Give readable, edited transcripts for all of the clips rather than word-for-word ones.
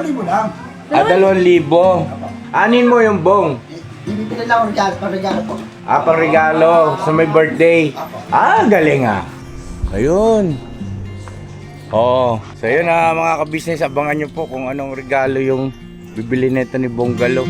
2,000 lang. 2,000. Anin mo yung bong? Bibili lang ako regalo po. Pang regalo sa may birthday. Galing ah. Ayun. So yun mga kabisnes, abangan nyo po kung anong regalo yung bibili nito ni Bonggalo.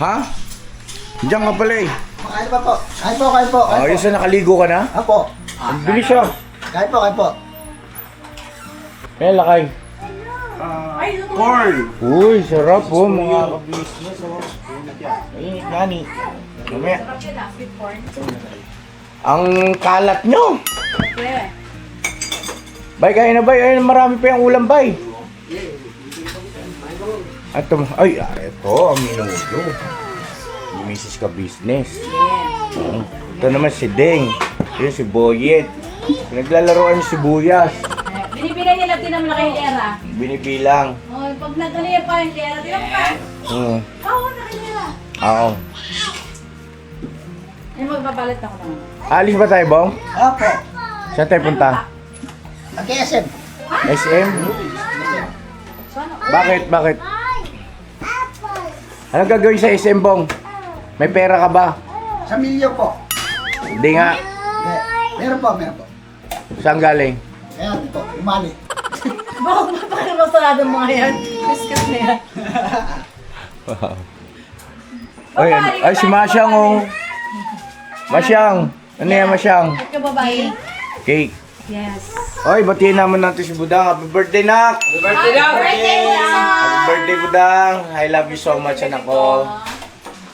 Ha? Diyan ka pala eh. Kain pa po. Kain po. Ayos na, nakaligo ka na? Apo. Ang bilis siya. Kain po. Kaya lakay. Corn! Uy, sarap po mga kabisnes. Mainit gani. Mamaya. Ang kalat nyo. Bay, kain na bay. Ayun, marami pa yung ulam bay. Ito, ito ang minuto. Yung Mrs. Ka-Business. Ito naman si Deng. Ito si Boyet. Pinaglalaroan yung sibuyas. Binibilang niya natin ang malaking era. Binibilang. Oh, pag nagkaliya pa yung era, tilang pa. Oo, nakilera. Oo. Ay, magbabalat ako naman. Alis ba tayo, Bong? Apo. Saan tayo punta? Mag-SM. SM? Bakit? Anong gagawin sa SM, Bong? May pera ka ba? Sa milyo po. Hindi nga. Meron po. Saan galing? Kaya po, umali. Bakit mapakalimasarado mo ngayon? Biscuit na yan. Ay, si Masyang, oh. Masyang. Ano yan, Masyang? At ka babae? Cake. Yes. Oy, batiin naman natin si Budang. Happy birthday, Nak! Birthday mo lang! Happy birthday, Budang! I love you so much, anak ko.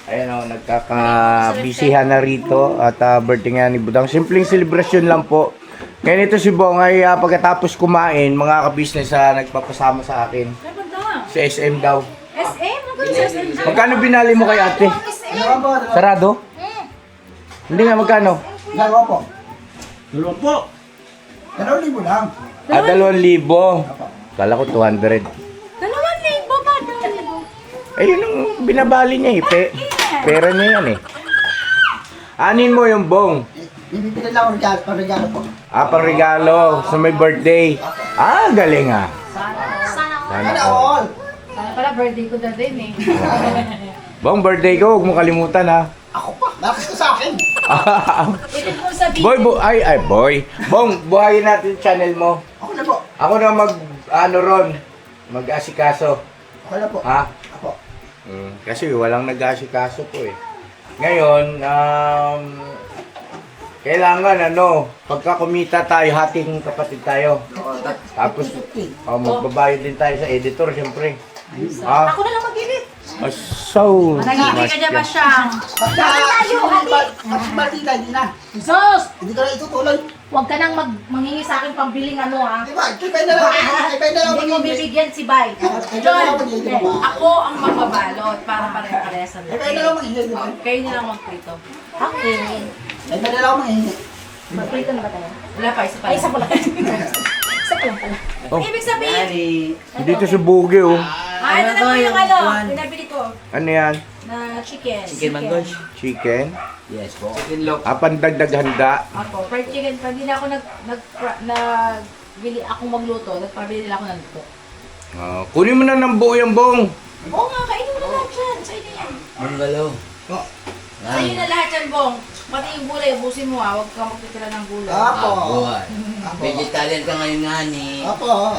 Ayan o, nagkakabisihan na rito. At birthday nga ni Budang. Simpleng celebration lang po. Ngayon ito si Bong ay pagkatapos kumain, mga kabisnes nagpapasama sa akin. Ay, punta. Sa SM daw. SM? Ano yung SM? Magkano binali mo kay ate? Dalawa po. Sarado? Hindi nga, magkano? Dalawa po. Dalawa po! 2,000 lang. 2,000. Kala ko 200. 2,000 ba? 2,000? Yun ang binabali niya eh. Pera niya yan eh. Anin mo yung Bong? Bibili lang ako regalo po. Pang regalo sa may birthday. Galing ah. Sana all. Sana pala birthday ko na din eh. Bong, birthday ko, huwag mo kalimutan ha. Ako pa. Lakas ka sa akin. Ibig mo sabihin. Boy. Bong, buhayin natin yung channel mo. Ako na po. Ako na mag-asikaso. Ako na po. Ha? Ako. Kasi walang nag-asikaso po eh. Ngayon, kailangan pagka kumita tayo, hating kapatid tayo. Tapos, magbabayad din tayo sa editor, siyempre. Ako na lang mag-edit. Manahimik ka dyan ba siyang? Batita, hindi na. Sus! Hindi ko na itutuloy. Huwag ka nang manghingi sa akin pambiling ha. Di ba? Kipay na lang. Hindi mo bibigyan si Bay. John, ako ang magbabalot para pare-pares sa Kipay na lang maghihingi, di ba? Kayo nilang magprito. Okay. Kipay na lang maghihingi. Magprito na ba tayo? Wala pa, isa pa. Ay, isa pala. Isa pa lang pala. Ibig sabihin, Dito sa Bugi oh. ito na po yung pinabili ko Ano yan? na chicken. Chicken mangoes? Chicken? Yes po. Chicken lock. Pandagdag handa. Ako, fried chicken. Pag hindi na ako nagbili akong magluto, nagpabili nila ako ng luto. Kunin mo na ng buo yung Bong. Oo nga, kainin mo na lahat yan. Sa'yo na yan. Manggalo. Sa'yo na lahat yan, Bong. Pati yung gulay, ubusin mo Huwag ka magtitira ng gulay. Apo. Buhay. Vegetarian ka ngayon nga ni. Apo.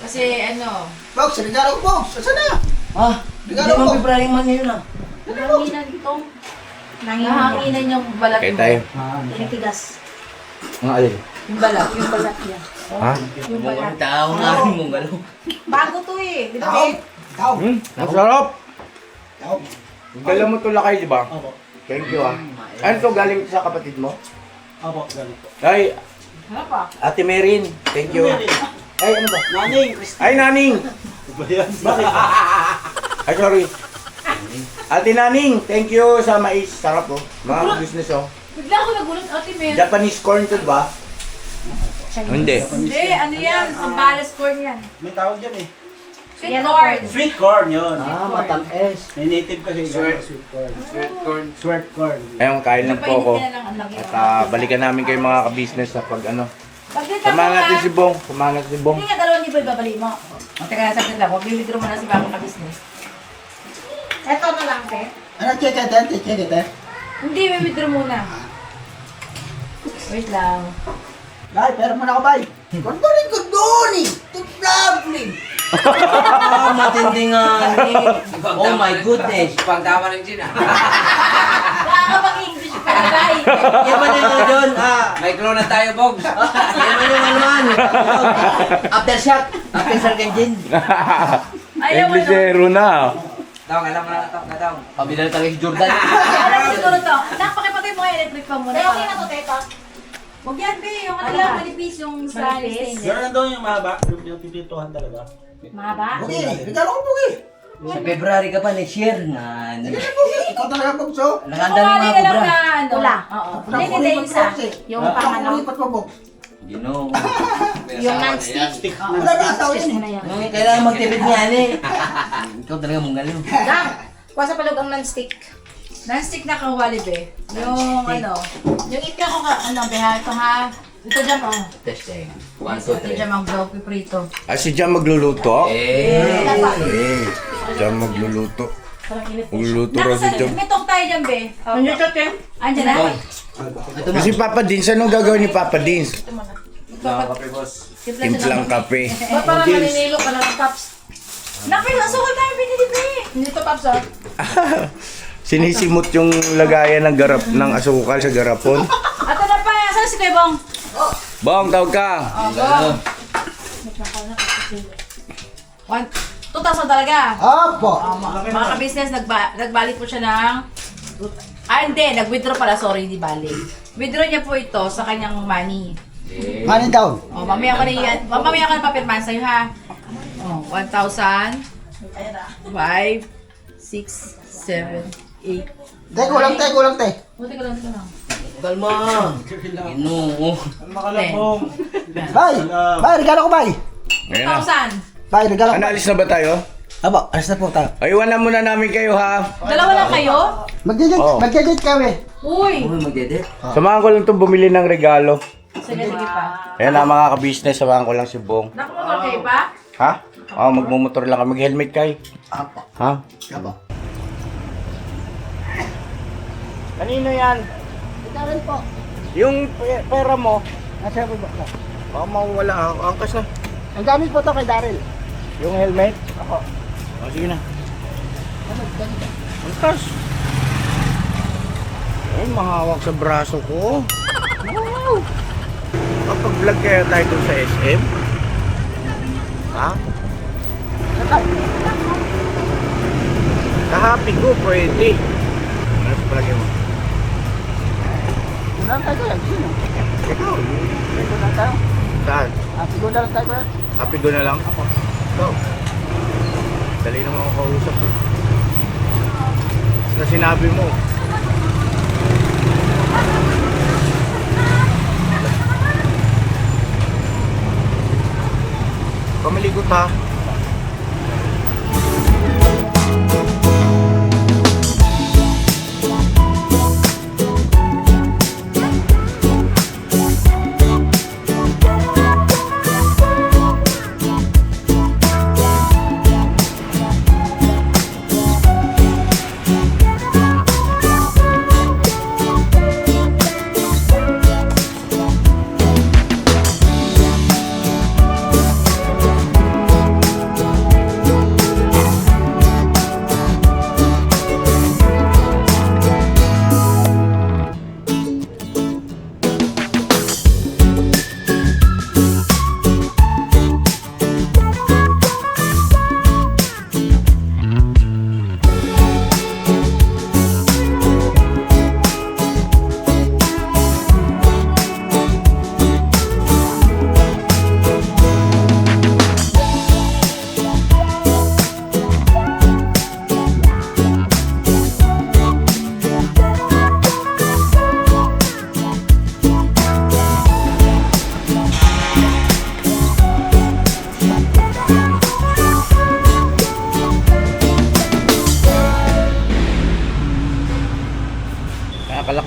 Kasi ano, Box, regalo ko, Box. Saan na? Ah, hindi Regalo mo ko. February man yun ah. nanganginan ito. Nanganginan yung balat Kaya mo. tayo. Tinitigas. Mga alin? Yung balat niya. Ha? Yung balat. Tao nga rin mong galaw. Bago to eh. Di ba? Tao. Tao. Ang sarap! Tao. Dala mo to lakay, di ba? Opo. Thank you ah. Ano to, galing sa kapatid mo? Opo, galing po. Ay, Ano pa? Ate Merin. Thank you. Ay, ano ba? Naning! Ay, Naning! Bakit? Ay, sorry. Ate Naning, thank you sa mais. Sarap oh. Mga business oh. Bigla ako nagulat, Ate Mel. Japanese corn to ba? Hindi. Hindi, ano yan? Ang balas corn yan. May tawag dyan eh. Sweet corn. Sweet corn yun. Ah, matamis. May native kasi sweet corn. Sweet corn. Ayun, kain lang po ako. Painit ka na lang ang laki. At balikan namin kayo mga ka-business sa pag ano. Pagkita mo Samahan natin nga. si Bong. Samahan natin si Bong. Hindi nga, 2,000 ibabalik mo. O, teka na, saglit lang. Huwag bibigro mo na si Bang ka-business. Eto na lang, te. Ano, check it, eh? Check it, eh? Hindi, may withdraw muna. Wait lang. Bay, pera mo na ako, bay. Good morning, good morning. To traveling. Ah, matindi nga ni. Oh my goodness. Pagtama ng Gin Baka ka mag-English pa na, guys. Yan man yung ano dyan, May glow na tayo, Bogs. yan man yung ano man. Aftershock. Aftershock engine. Ayaw mo, no? Englishero na. Tawag, alam mo na ito, katawag. Pabila na tayo si Jordan. Alam mo siguro to. Nakapakipatay mo yung electric pa muna. Okay na to, teta. Huwag yan, be. Yung ano lang, manipis yung sa stainless. Yan ang daw yung mahaba. Yung pipituhan talaga. Mahaba? Bugi, regalo ko, Bugi. Sa February ka pa next year na. Bugi, ikaw talaga, Box, oh. Nakanda ng Kumali mga ka lang kubra. na ano. Wala. Oo. Hindi, hindi, yung isa. Yung pang ano. Lipat mo, Box. Ginoo. Yung non-stick. Wala na asawa yan, eh. Kailangan magtipid niya eh. Ikaw talaga mong galing. Dang! Kuha sa palog ang non-stick. Non-stick na kawali, be. Yung ano. Yung itka ko ka, ano, be, ha? Ito, ha? Ito dyan, oh. Testing. 1, Ito dyan, mag-blow, piprito. Ah, si Jam magluluto? Eh. Jam magluluto. Magluluto raw si Jam. May tong tayo dyan, be. Andiyan siya, te. Andiyan na. Ito na. Si Papa Dins, anong gagawin ni Papa Dins? Nakakape, boss. Timplang kape. Ba't parang maninilo ka na ng cups? Nakay, asukal tayo binili, be. Hindi to cups ah. Sinisimot yung lagayan ng garap ng asukal sa garapon. Ato na pa, saan si Kuya Bong? Bong, tawag ka. Bong. 2,000 talaga. Opo. Mga ka-business, nagbalit po siya ng... hindi, nag-withdraw pala, sorry, di balik. Withdraw niya po ito sa kanyang money. Money down. O, mamaya ko na papirman sa'yo, ha? O, 1,000, 5, 6, 7, 8. Te, kulang, te, kulang, te. Buti ko lang ito lang. Kalma. Ginoo. Bay, bay, regalo ko, bay. Ayan na. 1,000. Bay, regalo ko. Ano, alis na ba tayo? Aba, alas na po tayo. Ay, iwanan muna namin kayo ha. Dalawa lang kayo? Oo. Mag-date kami. Uy! Uy, magdede. Samahan ko lang itong bumili ng regalo. Sige, sige pa. Ayan na mga ka-business, samahan ko lang si Bong. Nakamotor kayo pa? Ha? Oo, magmumotor lang kami. Mag-helmet kayo. Apa. Ha? Aba. Kanino yan? Ito rin po. Yung pera mo, Nasa ko ba? baka mawala. Angkas na. Ang gamit po to kay Daryl. Yung helmet? Ako. O, sige na. Angkas. Ay, mahawak sa braso ko. Wow! Kapag-vlog kaya tayo dun sa SM? Ha? Kahapin ko, pwede. Ano sa palagay mo? Kulang tayo yan. Sino? Ikaw. Kulang tayo. Saan? Siguro na lang tayo yan. Happy ko na lang? Ako. Ikaw. Dali naman ako kausap. Basta sinabi mo. Pamiligot ha.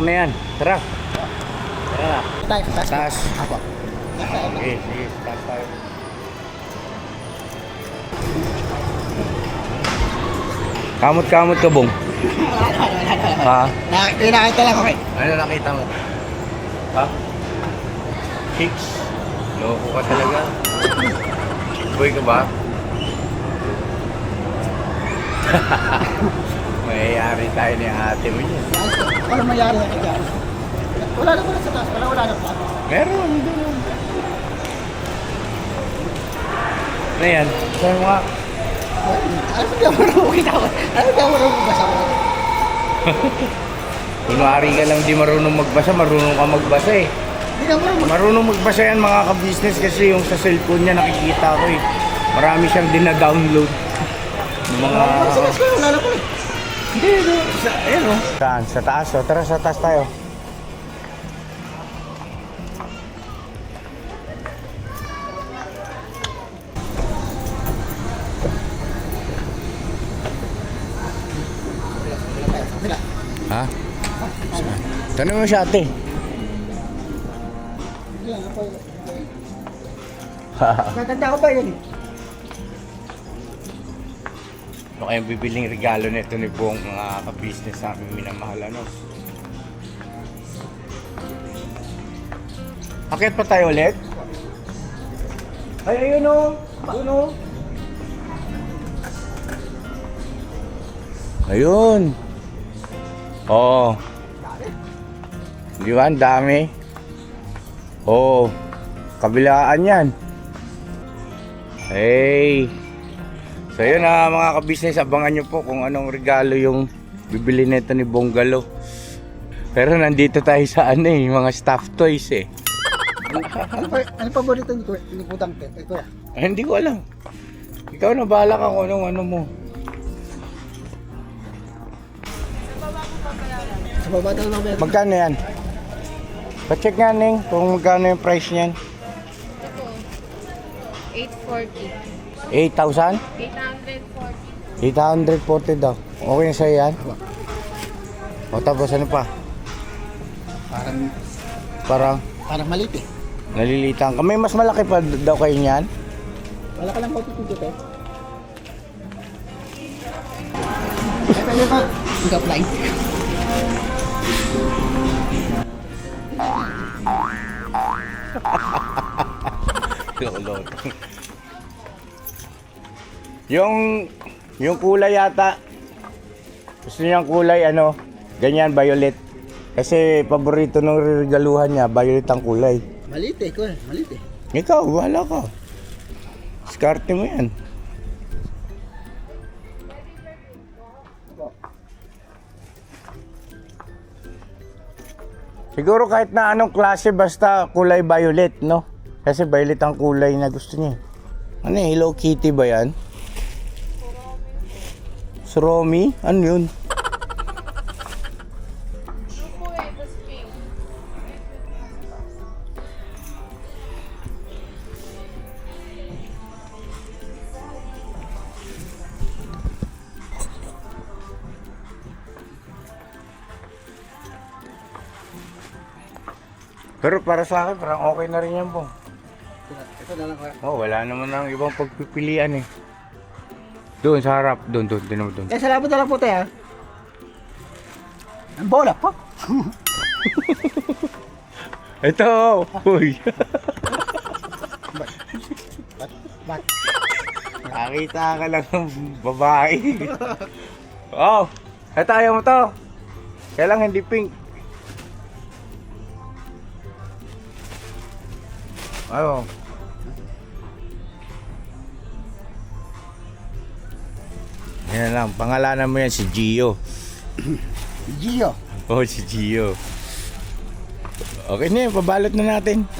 na yan. Tara. Tara na. Tayo, tayo. Taas. Apo. Sige, sige. Taas tayo. Kamot-kamot ka, Bong. Ha? Nakita lang ako. Ano nakita mo? Ha? Chicks? Loko ka talaga. Boy ka ba? Mayayari tayo ni ate mo yun. Ano mayari na kaya? Wala na sa taas. Wala na pa. Meron, doon. Ano yan? Saan mo nga? Ano ba marunong kita ko? Ano ba marunong magbasa mo? Kunwari ka lang di marunong magbasa, marunong ka magbasa eh. Hindi ka marunong. Marunong magbasa yan mga ka-business kasi yung sa cellphone niya nakikita ko eh. Marami siyang dina-download. Ng mga... Wala na po eh. Hindi, ayun o. Saan? Sa taas o? Tara sa taas tayo. Ha? Saan? Tanong mo siya ate. Natanda ko ba yun eh? Ano kayong bibiling regalo nito ni Bong, mga ka-business namin minamahal, ano? Akit pa tayo ulit? Ay, ayun o! Ayun o! Ayun! Oo. Di ba? Ang dami. Oo. Kabilaan yan. Hey! So yun na mga ka-business, abangan nyo po kung anong regalo yung bibili nito ni Bonggalo. Pero nandito tayo sa ano eh, mga stuffed toys eh. Ano paborito ni Putang Tet? Ito ya. Ay, hindi ko alam. Ikaw na bahala ka kung anong ano mo. Sa baba daw ng bed. Magkano yan? Pa-check nga Ning kung magkano yung price niyan. 840. 8,000? 840. 840 daw. Okay na sa'yo yan? O tapos ano pa? Parang Maliit eh. nalilitan ka. May mas malaki pa daw kayo niyan? Wala ka lang po titito eh. Ay, pwede ka. Mag-apply. Yung kulay yata. Gusto niyang kulay ano? Ganyan, violet. Kasi paborito ng regaluhan niya, violet ang kulay. Maliit eh, ko. Maliit eh. Ikaw, wala ka. Diskarte mo yan. Siguro kahit na anong klase, basta kulay violet, no? Kasi violet ang kulay na gusto niya. Ano eh, Hello Kitty ba yan? Suromi? Ano yun? Pero para sa akin, parang okay na rin yan po. Ito na lang ko. Oh, wala naman ang ibang pagpipilian eh. Doon sa harap, doon. Eh, salamat na lang po tayo. Ang bola po. Ito! Uy! Ba't? Nakita ka lang ng babae. Oh! Ito, ayaw mo to. Kaya lang hindi pink. Ayaw. Yan lang, pangalanan mo yan si Gio. Gio. Oh, si Gio. Okay na yun, pabalot na natin.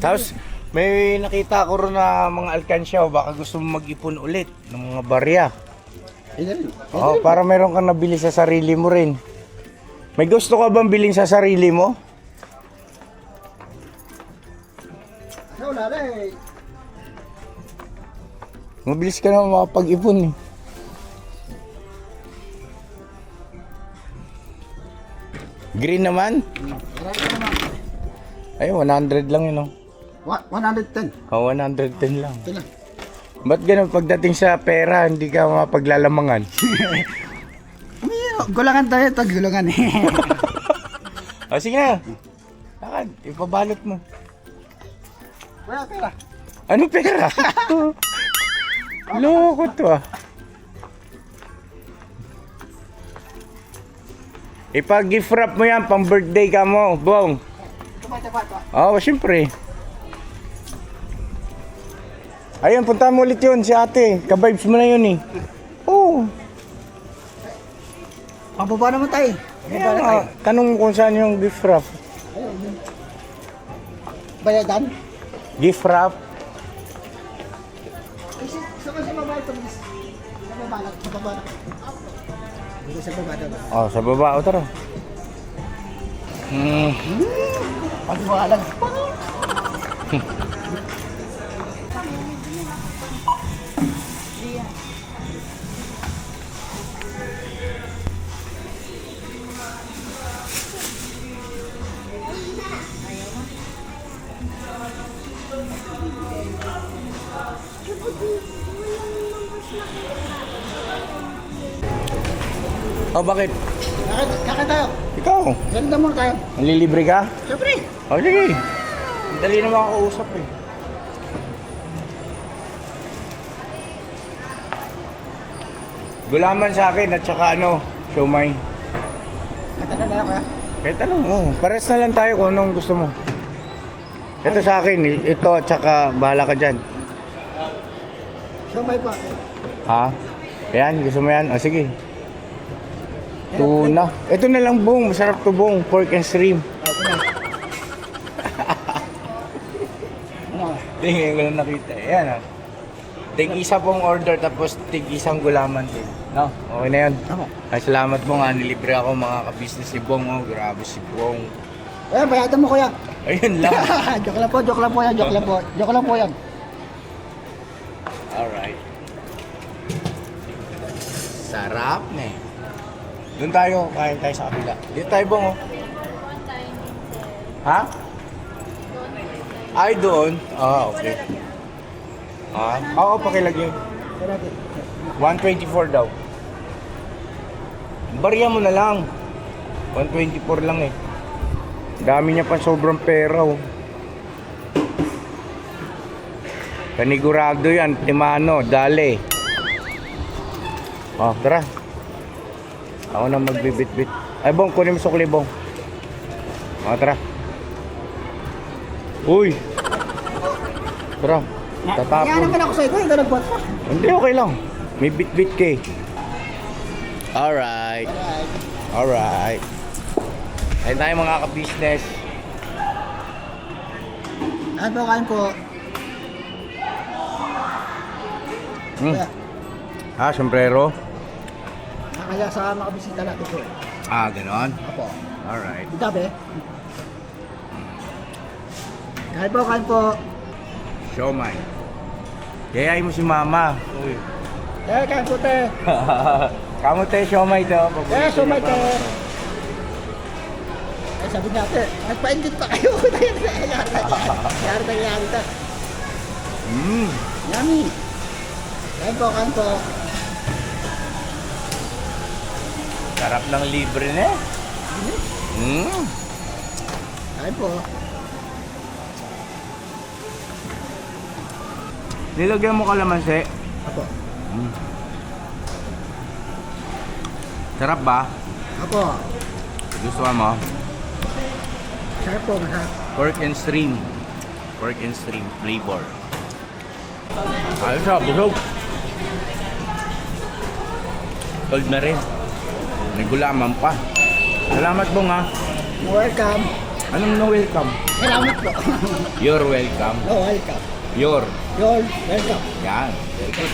Tapos, may nakita ko rin na mga alkansya, baka gusto mo mag-ipon ulit ng mga barya. Oh, para meron kang nabili sa sarili mo rin. May gusto ka bang bilhin sa sarili mo? Wala na eh. Mabilis ka na makapag-ipon eh. Green naman? Ay, 100 lang yun, oh. 110. Oh, 110 lang. Ito lang. Ba't ganun pagdating sa pera, hindi ka mapaglalamangan? Gulangan tayo, tag-gulangan eh. O, sige na. Lakad, ipabalot mo. Wala pera. Ano pera? Loko to ah. Ipa-gift wrap mo yan, pang birthday ka mo, Bong. Oo, siyempre. Ayun, punta mo ulit yun si ate. Ka-vibes mo na yun eh. Oo. Pababa naman tayo. Kaya nga, tanong kung saan yung gift wrap. Bayadan? Gift wrap? Saan kasi mababa ito? Sa baba lang. Sa baba lang. Dito sa baba daw. Oh, sa baba. O, tara. Pagbalag. Oh, bakit? Kaka tayo. Ikaw, Ganda muna tayo. nalilibre ka? Siyempre. O, sige. Dali na makakausap eh. Gulaman sa akin at saka ano, siomay. Nagtanda na ako ya. Kahit ano, pares na lang tayo kung anong gusto mo. Ito sa akin, ito at saka bahala ka dyan. Sumay pa. Ha? Yan, gusto mo yan? O sige. Tuna. Ito na lang Bong, masarap to Bong, pork and shrimp. Tingin ko lang nakita. Ayan ah. Tig-isa pong order tapos tig-isang gulaman din. No? Okay na yun. Ako. Ay, salamat Bong ha. Nilibre ako mga ka-business ni Bong. Oh. Grabe si Bong. Eh, bayadan mo kuya. Ayun lang. Joke lang po, joke lang po yan, joke lang po. Joke lang po yan. Alright. Sarap na eh. Doon tayo, kain tayo sa kabila. Dito tayo Bong oh. Ha? Ay, doon. Ah, okay. Ah, oo, pakilagay. 124 daw. Barya mo na lang. 124 lang eh. Dami niya pa sobrang pera oh. Panigurado yan, Timano, dali. Oh, tara. Ako na magbibit-bit. Ay, Bong, kunin mo sukli, Bong. Oh, tara. Uy! Tara. Kaya Tatapon. naman ako sa ito, hindi nagbuhat pa. Hindi, okay lang. May bit-bit ka eh. Alright. Alright. Ayun tayo mga ka-business. Ano po, kain po. Kuya, Ah, sombrero. kaya sa makabisita natin po. Ah, ganon. Apo. Alright. Gabi. Kain po, kain po. Siomay. Yayain mo si mama. Uy. Kain po, te. Kamu tayo siomay to. Sumay, te. Ay, sabi niya, te, nagpa-engage pa kayo. Yari tayo, yari tayo. Yummy. Kain po, kain po. Sarap ng libre na eh. Kain po. Nilagyan mo kalamansi. Apo. Sarap ba? Apo. Gusto mo? Sarap po, masarap. Pork and shrimp. Pork and shrimp flavor. Ayos siya, busog. Cold na rin. May gulaman pa. Salamat Bong ha. Welcome. Anong no welcome? Salamat po. You're welcome. Oh, welcome. You're. You're welcome. Yan. Very good.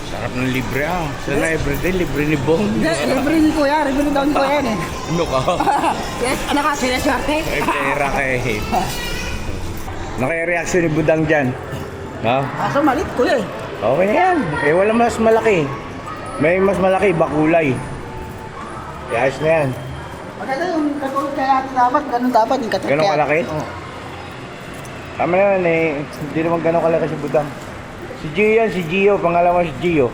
Sarap ng libre ah. Sana everyday libre ni Bong. Libre ni Kuya, libre ni daw ni Kuya yan eh. Ano ka? Yes, anak ka, sinaswerte. Ay, pera ka eh. Naka-reaction ni Budang dyan. Ha? Kaso malit, Kuya eh. Okay na yan. Eh, wala mas malaki. May mas malaki, iba kulay. Ayos na yan. Maganda yung katulad kaya natin dapat, ganun dapat yung katulad. Ganun kalaki? Oo. Tama na yan eh. Hindi naman ganun kalaki si Budang. Si Gio yan, si Gio. Pangalaman si Gio.